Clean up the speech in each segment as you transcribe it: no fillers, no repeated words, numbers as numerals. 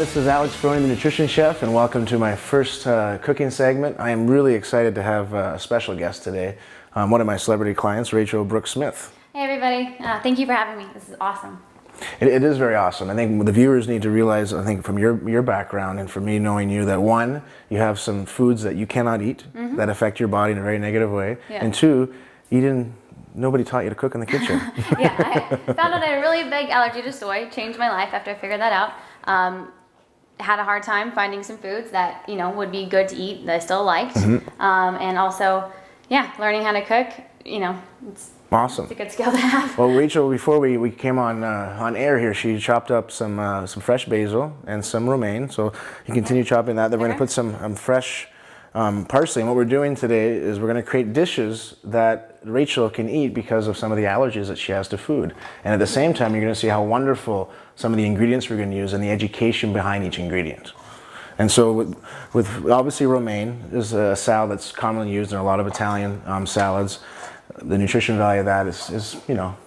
this is Alex Fioroni, the Nutrition Chef, and welcome to my first cooking segment. I am really excited to have a special guest today, one of my celebrity clients, Rachele Brooke Smith. Hey everybody, thank you for having me. This is awesome. It is very awesome. I think the viewers need to realize, I think from your background and from me knowing you, that one, you have some foods that you cannot eat that affect your body in a very negative way, and two, nobody taught you to cook in the kitchen. Yeah, I found out I had a really big allergy to soy. Changed my life after I figured that out. Had a hard time finding some foods that would be good to eat that I still liked, and also, learning how to cook. It's awesome. It's a good skill to have. Well, Rachel, before we came on air here, she chopped up some fresh basil and some romaine. So you continue chopping that. Then we're going to put some fresh parsley. And what we're doing today is we're going to create dishes that Rachel can eat because of some of the allergies that she has to food. And at the same time, you're going to see how wonderful some of the ingredients we're going to use and the education behind each ingredient. And so with obviously romaine is a salad that's commonly used in a lot of Italian salads. The nutrition value of that is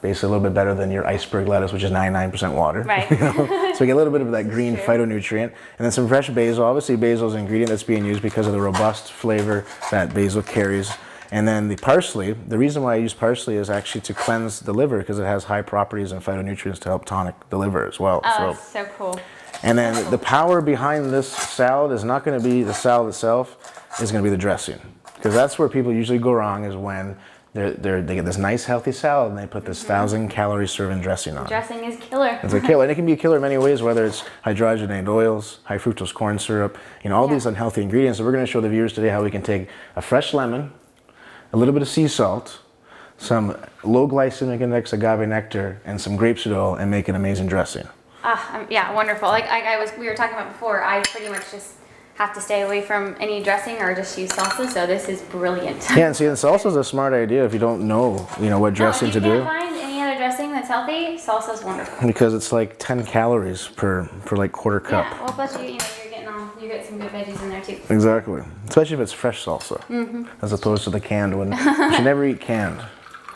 basically a little bit better than your iceberg lettuce, which is 99% water. Right. So we get a little bit of that green phytonutrient. And then some fresh basil. Obviously basil is an ingredient that's being used because of the robust flavor that basil carries. And then the parsley, the reason why I use parsley is actually to cleanse the liver because it has high properties and phytonutrients to help tonic the liver as well. Oh, that's so cool. And then the power behind this salad is not going to be the salad itself, it's going to be the dressing. Because that's where people usually go wrong, is when they get this nice healthy salad and they put this 1,000-calorie serving dressing on. Dressing is killer. It's a killer, and it can be a killer in many ways, whether it's hydrogenated oils, high fructose corn syrup, all these unhealthy ingredients. So we're going to show the viewers today how we can take a fresh lemon, a little bit of sea salt, some low glycemic index agave nectar, and some grapeseed oil, and make an amazing dressing. Yeah, wonderful. Like we were talking about before, I pretty much just have to stay away from any dressing or just use salsa, so this is brilliant. Yeah, and see, the salsa is a smart idea if you don't know, what dressing to do. If you can't find any other dressing that's healthy, salsa is wonderful. Because it's like 10 calories per like quarter cup. Yeah, well, plus you get some good veggies in there too. Exactly, especially if it's fresh salsa, as opposed to the canned one. You should never eat canned.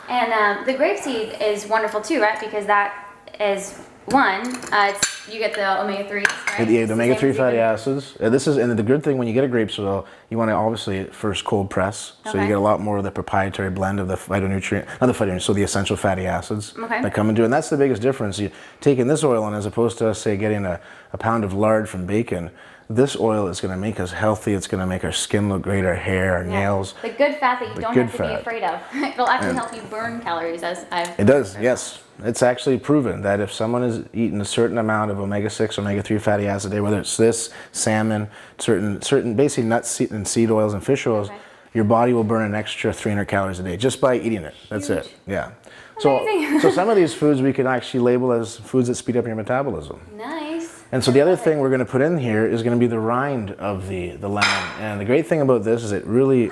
And the grapeseed is wonderful too, right? Because that is you get the omega-3s, right? Yeah, the omega-3 fatty acids. And the good thing when you get a grapeseed oil, you want to obviously first cold press, so you get a lot more of the proprietary blend of the the essential fatty acids that come into it. And that's the biggest difference. You taking this oil on as opposed to, say, getting a pound of lard from bacon. This oil is going to make us healthy. It's going to make our skin look great, our hair, our nails. The good fat that you don't have to be afraid of. It'll actually help you burn calories, It does, yes. It's actually proven that if someone is eating a certain amount of omega-6, omega-3 fatty acid a day, whether it's this, salmon, certain basically nuts and seed oils and fish oils, your body will burn an extra 300 calories a day just by eating it. That's it. Yeah. So some of these foods we can actually label as foods that speed up your metabolism. Nice. And so the other thing we're going to put in here is going to be the rind of the lemon. And the great thing about this is it really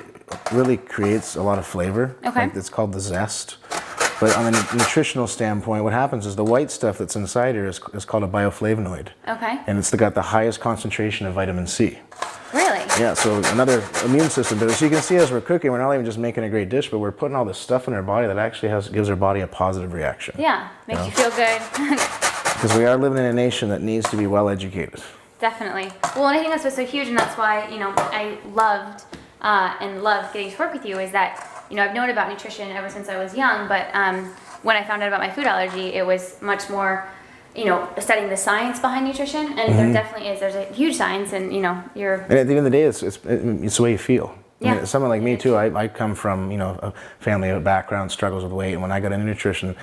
creates a lot of flavor. Okay. It's called the zest. But on a nutritional standpoint, what happens is the white stuff that's inside here is called a bioflavonoid. Okay. And it's got the highest concentration of vitamin C. Really? Yeah, so another immune system. But as you can see, as we're cooking, we're not even just making a great dish, but we're putting all this stuff in our body that actually gives our body a positive reaction. Yeah, makes you feel good. Because we are living in a nation that needs to be well educated. Definitely. Well, and I think that's what's so huge, and that's why, I loved and love getting to work with you, is that, I've known about nutrition ever since I was young, but when I found out about my food allergy, it was much more, studying the science behind nutrition, and there definitely is. There's a huge science, and, you're... And at the end of the day, it's the way you feel. Yeah. I mean, someone like me, too, I come from, a family background, struggles with weight, and when I got into nutrition,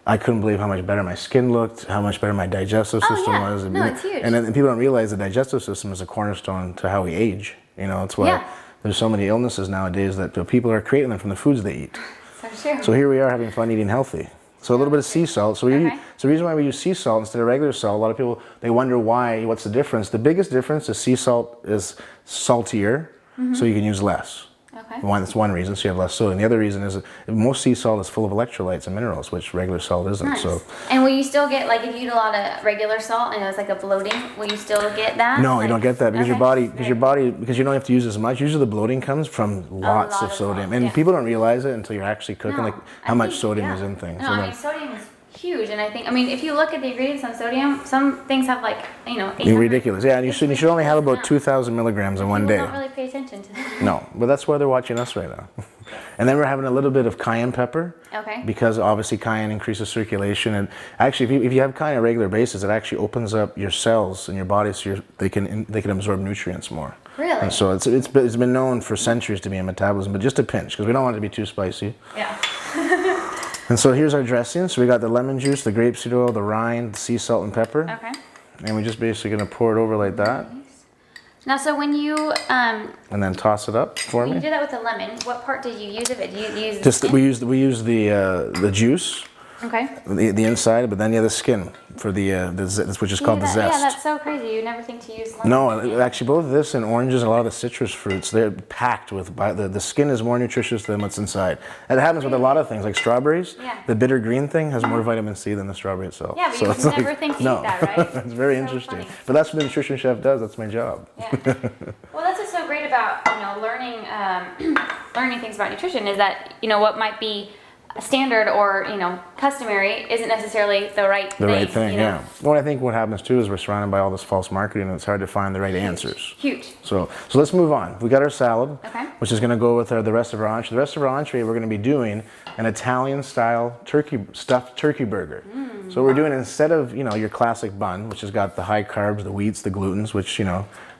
I couldn't believe how much better my skin looked, how much better my digestive system was. No, it's huge. And then people don't realize the digestive system is a cornerstone to how we age. It's why there's so many illnesses nowadays that people are creating them from the foods they eat. So true. So here we are having fun eating healthy. So a little bit of sea salt. So the reason why we use sea salt instead of regular salt, a lot of people, they wonder what's the difference. The biggest difference is sea salt is saltier, so you can use less. Okay. That's one reason, so you have less sodium. The other reason is that most sea salt is full of electrolytes and minerals, which regular salt isn't. Nice. So. And will you still get, if you eat a lot of regular salt and it was like a bloating, will you still get that? No, you don't get that because you don't have to use as much. Usually the bloating comes from lots of sodium. And people don't realize it until you're actually cooking, how much sodium is in things. No, sodium is huge. And I think, I mean, if you look at the ingredients on sodium, some things have like, 800. Ridiculous. Yeah, and you should only have about 2,000 milligrams in one day. People don't really pay attention to that. No, but that's why they're watching us right now. And then we're having a little bit of cayenne pepper. Okay. Because obviously cayenne increases circulation, and actually if you have cayenne on a regular basis, it actually opens up your cells in your body so they can absorb nutrients more. Really? And so it's been known for centuries to be in metabolism, but just a pinch because we don't want it to be too spicy. Yeah. And so here's our dressing. So we got the lemon juice, the grapeseed oil, the rind, the sea salt, and pepper. Okay. And we're just basically gonna pour it over like that. Now, so when you and then toss it up for when me. you did that with the lemon, what part did you use of it? Did you use the skin? We use the juice, Okay. the inside, but then the skin for which is called the zest. Yeah, that's so crazy. You never think to use lemon. No, actually, both this and oranges and a lot of the citrus fruits, they're packed with, the skin is more nutritious than what's inside. And it happens with a lot of things, like strawberries. Yeah. The bitter green thing has more vitamin C than the strawberry itself. Yeah, but you would never think to eat that, right? It's very So interesting. funny. But that's what the nutrition chef does. That's my job. Yeah. Well, that's what's so great about learning learning things about nutrition is that what might be standard or customary isn't necessarily the right thing. Yeah. Well, I think what happens too is we're surrounded by all this false marketing, and it's hard to find the right answers. Huge. So let's move on. We got our salad, Okay. which is going to go with the rest of our entree. The rest of our entree, we're going to be doing an Italian-style stuffed turkey burger. So what we're doing, instead of your classic bun, which has got the high carbs, the wheats, the glutens, which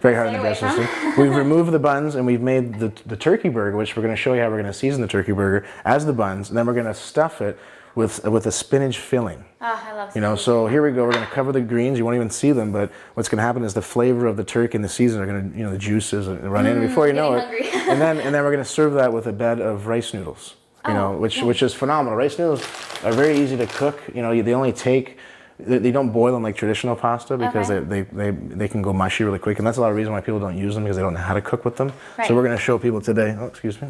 very hard on the digestive system, we've removed the buns and we've made the turkey burger, which we're going to show you how we're going to season the turkey burger as the buns, and then we're going to stuff it with a spinach filling. Oh, I love spinach. So here we go. We're going to cover the greens. You won't even see them, but what's going to happen is the flavor of the turkey and the season are going to, the juices run in before you know it. Hungry. and then we're going to serve that with a bed of rice noodles. Which is phenomenal. Rice noodles are very easy to cook. They only take. They don't boil them like traditional pasta because they can go mushy really quick, and that's a lot of reason why people don't use them because they don't know how to cook with them. Right. So we're going to show people today. Oh, excuse me,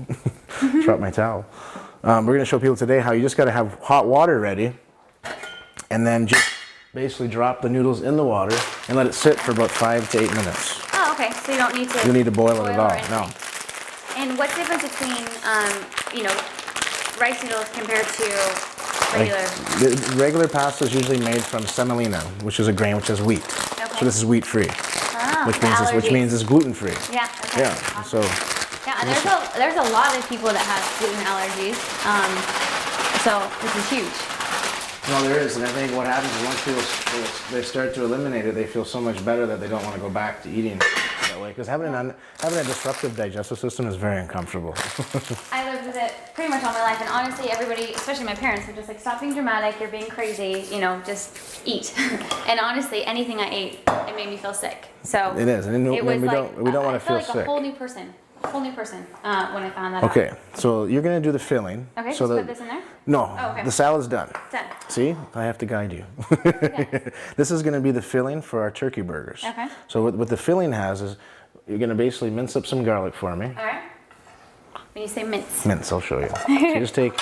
dropped my towel. We're going to show people today how you just got to have hot water ready, and then just basically drop the noodles in the water and let it sit for about 5 to 8 minutes. Oh, okay. So you don't need to. You don't need to boil it at all. anything. No. And what's the difference between rice noodles compared to regular? The regular pasta is usually made from semolina, which is a grain which has wheat. Okay. So this is wheat free, which means it's gluten free. Yeah. Okay. Yeah. Awesome. So Yeah, and there's a lot of people that have gluten allergies. So this is huge. no, there is, and I think what happens is once people they start to eliminate it, they feel so much better that they don't want to go back to eating that way. Because having a disruptive digestive system is very uncomfortable. I lived with it pretty much all my life, and honestly, everybody, especially my parents, were just like, "Stop being dramatic. You're being crazy. Just eat." And honestly, anything I ate, it made me feel sick. So It is, and it was we don't want to feel like sick. a whole new person when I found that out. Okay, so you're going to do the filling. Okay, so just put this in there. No, Oh, okay. the salad's done. Done. See, I have to guide you. Okay. This is going to be the filling for our turkey burgers. Okay. So what the filling has is you're going to basically mince up some garlic for me. All right. When you say mince. Mince, I'll show you. So you just take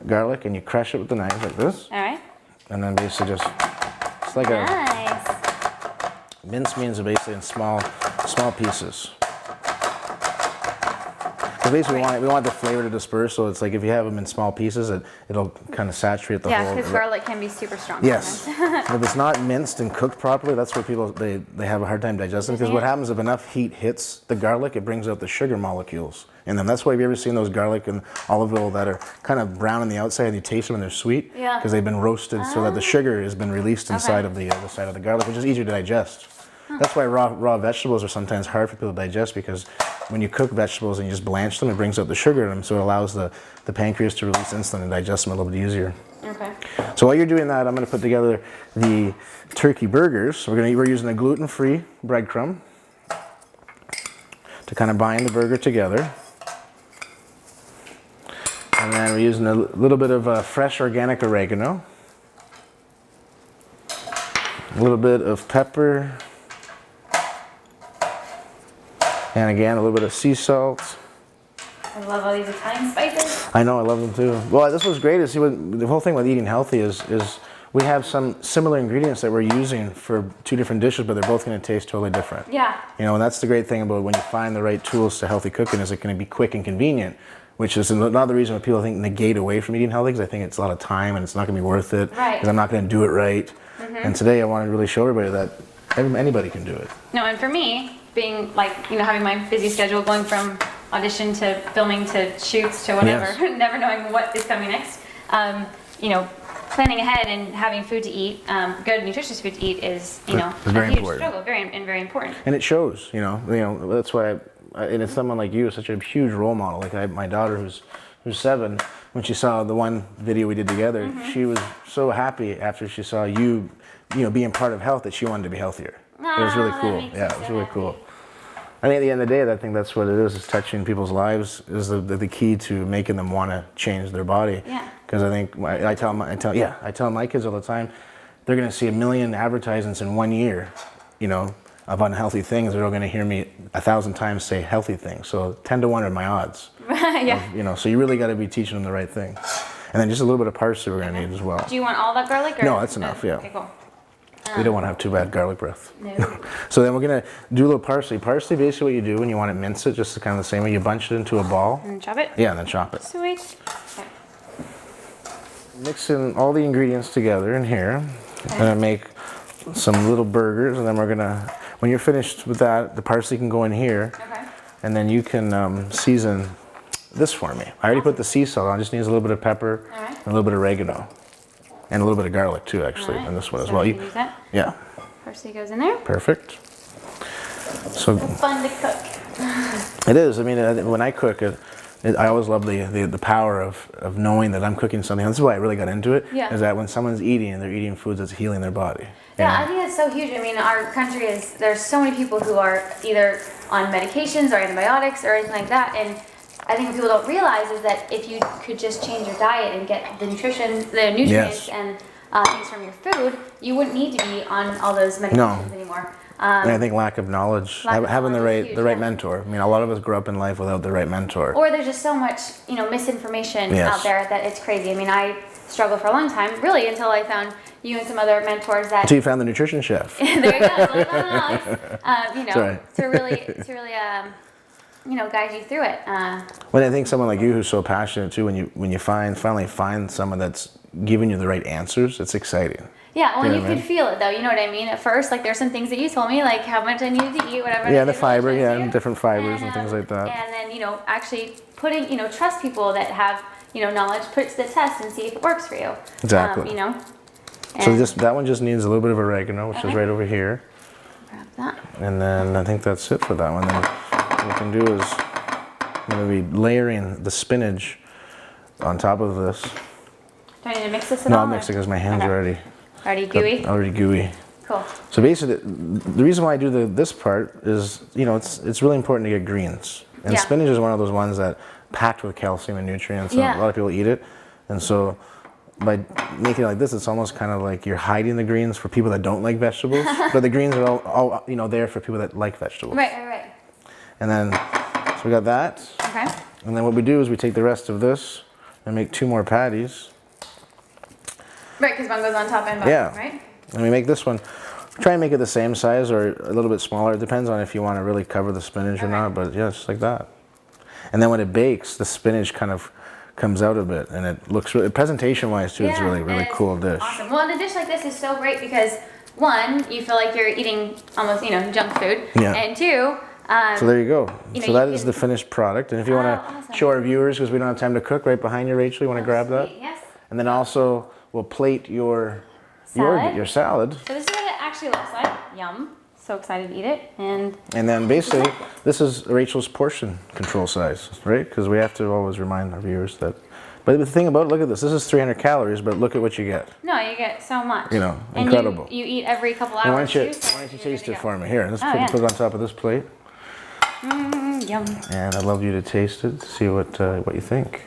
garlic and you crush it with the knife like this, All right. and then basically it's like a Nice. mince means basically in small pieces. Because basically we want the flavor to disperse, so it's like if you have them in small pieces, it'll kind of saturate the Yeah, whole. because garlic can be super strong. Yes. sometimes. If it's not minced and cooked properly, that's where people they have a hard time digesting. Because what happens if enough heat hits the garlic, it brings out the sugar molecules in them. That's why have you ever seen those garlic and olive oil that are kind of brown on the outside and you taste them and they're sweet? Yeah. Because they've been roasted so that the sugar has been released inside of the side of the garlic, which is easier to digest. That's why raw vegetables are sometimes hard for people to digest, because when you cook vegetables and you just blanch them, it brings out the sugar in them, so it allows the pancreas to release insulin and digest them a little bit easier. Okay. So while you're doing that, I'm going to put together the turkey burgers. So we're using a gluten-free breadcrumb to kind of bind the burger together. And then we're using a little bit of fresh organic oregano, a little bit of pepper, and again, a little bit of sea salt. I love all these Italian spices. I know, I love them too. Well, this was great. See, the whole thing with eating healthy is we have some similar ingredients that we're using for two different dishes, but they're both going to taste totally different. Yeah. And that's the great thing about when you find the right tools to healthy cooking, is it can be quick and convenient, which is another reason why people think negate away from eating healthy, because I think it's a lot of time and it's not going to be worth it, because I'm not going to do it right. And today I wanted to really show everybody that anybody can do it. No, and for me, being like, having my busy schedule, going from audition to filming to shoots to whatever, never knowing what is coming next, planning ahead and having food to eat, good nutritious food to eat is, a huge struggle, very important. And it shows, that's why and it's someone like you is such a huge role model. Like my daughter who's 7, when she saw the one video we did together, she was so happy after she saw you being part of health that she wanted to be healthier. It was really cool. Yeah, it was really cool. I think at the end of the day, I think that's what it is touching people's lives is the key to making them want to change their body. Yeah. Because I think I tell my kids all the time, they're going to see 1 million advertisements in 1 year, of unhealthy things. They're all going to hear me 1,000 times say healthy things. So 10 to 1 are my odds. Yeah. So you really got to be teaching them the right thing. And then just a little bit of parsley we're going to need as well. Do you want all that garlic? Or? No, that's enough. Yeah. Okay, cool. We don't want to have too bad garlic breath. No. So then we're going to do a little parsley. Parsley, basically what you do when you want to mince it, just kind of the same way, you bunch it into a ball. And chop it? Yeah, and then chop it. Sweet. Okay. Mix in all the ingredients together in here. I'm going to make some little burgers, and then we're going to, when you're finished with that, the parsley can go in here. Okay. And then you can season this for me. I already put the sea salt on, just needs a little bit of pepper and a little bit of oregano. And a little bit of garlic too, actually, in this one as well. You can use that? Yeah. Parsley goes in there. Perfect. So Fun to cook. it is. I mean, when I cook I always love the power of knowing that I'm cooking something. This is why I really got into it. Yeah. Is that when someone's eating, they're eating foods that's healing their body. Yeah, I think that's so huge. I mean, our country there's so many people who are either on medications or antibiotics or anything like that, and I think what people don't realize is that if you could just change your diet and get the nutrients and things from your food, you wouldn't need to be on all those medications anymore. And I think lack of knowledge, having the right mentor. I mean, a lot of us grew up in life without the right mentor. Or there's just so much, misinformation out there that it's crazy. I mean, I struggled for a long time, really, until I found you and some other mentors that. Until you found the nutrition chef. There you go. To really guide you through it. Well, I think someone like you who's so passionate too, when you finally find someone that's giving you the right answers, it's exciting. Yeah, well, you could feel it though, you know what I mean? At first, like there's some things that you told me, like how much I needed to eat, whatever. Yeah, the fiber, and different fibers and things like that. And then, actually putting, trust people that have, knowledge, put it to the test and see if it works for you. Exactly. So that one just needs a little bit of oregano, which is right over here. Grab that. And then I think that's it for that one. Then what we can do is I'm going to be layering the spinach on top of this. Do I need to mix this at all? No, I'll mix it because my hands are already gooey? Already gooey. Cool. So basically, the reason why I do this part is, it's really important to get greens. And spinach is one of those ones that packed with calcium and nutrients, and a lot of people eat it. And so by making it like this, it's almost kind of like you're hiding the greens for people that don't like vegetables, but the greens are all there for people that like vegetables. Right. And then, so we got that. Okay. And then what we do is we take the rest of this and make 2 more patties. Right, because one goes on top and bottom, right? And we make this one, try and make it the same size or a little bit smaller. It depends on if you want to really cover the spinach or not, but just like that. And then when it bakes, the spinach kind of comes out a bit, and it looks really, presentation-wise too, it's a really cool dish. Awesome. Well, and a dish like this is so great because, 1, you feel like you're eating almost, junk food, and 2, so there you go. So that is the finished product. And if you want to show our viewers, because we don't have time to cook, right behind you, Rachel, you want to grab that? Yes. And then also, we'll plate your salad. So this is what it actually looks like. Yum. So excited to eat it. And then basically, this is Rachel's portion control size, right? Because we have to always remind our viewers that. But the thing about it, look at this. This is 300 calories, but look at what you get. No, you get so much. Incredible. And you eat every couple hours. And why don't you taste it for me? Here, let's put it on top of this plate. Yum. And I'd love you to taste it, see what you think.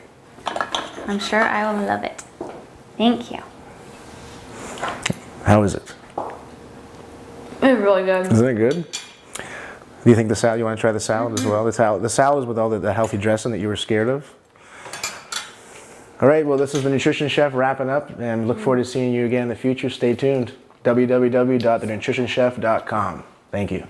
I'm sure I will love it. Thank you. How is it? It's really good. Isn't it good? Do you think the salad? You want to try the salad as well? The salad is with all the healthy dressing that you were scared of. All right. Well, this is the Nutrition Chef wrapping up, and look forward to seeing you again in the future. Stay tuned. www.thenutritionchef.com. Thank you.